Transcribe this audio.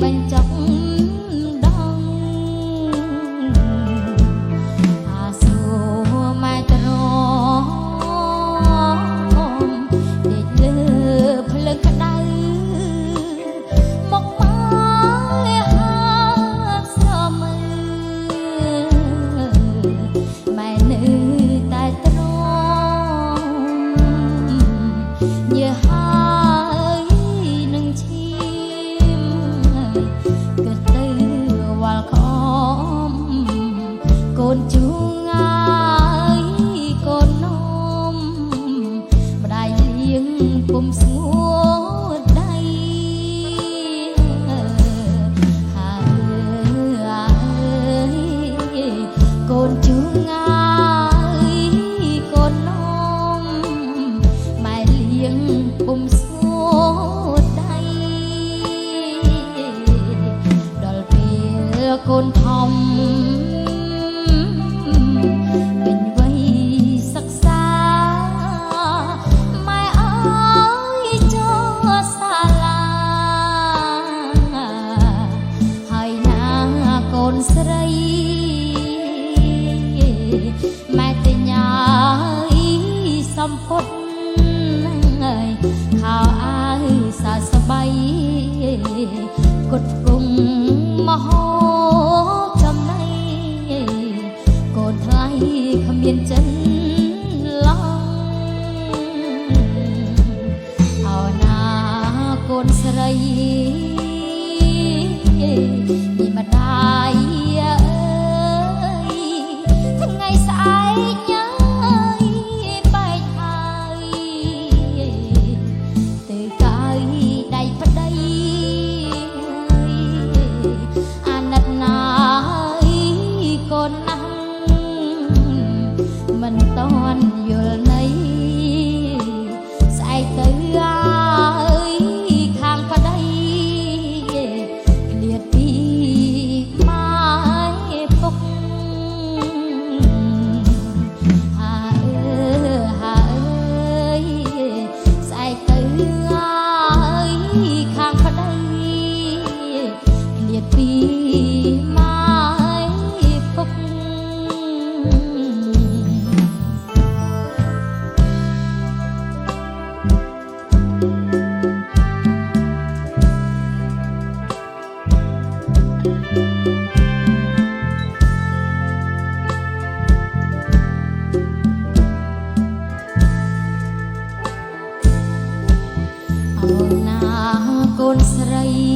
បញ្ចុកដងអាសួរម៉ែត្រង់ដេកលើភ្លើងក្តៅមកមកហាស្រមើម៉ែនៅតែត្រង់ញើហើយនឹងឈាមគិតទៅវល់ខំកូនជួងងាយកូននំម្ដាយលៀងពុំស្ងួតដៃកូនជួងងាយកូននំម៉ែលៀងពុំស្ងួតដៃដល់ពេលកូនធំពេញវ័យសិក្សាម៉ែអើយចូលសាលាហើយណាកូនស្រីម៉ែទិញឲ្យសំពត់ខោអាវសើស្បៃគត់គង់មហោចំណៃកូនថ្លៃគ្មានចិនឡងអោណាកូនស្រីពីម្ដាយអើយថ្ងៃស្អែកញ៉ាយបែកហើយទៅកាយដៃប្តីអាណិតណាយកូនណាស់មិនតន់យល់ន័យស្អែកទៅអើយខាងប្តីឃ្លាតពីម៉ែពុកហាអើយស្អែកទៅអើយខាងប្តីឃ្លាតពីម៉ែពុកអូណាកូនស្រី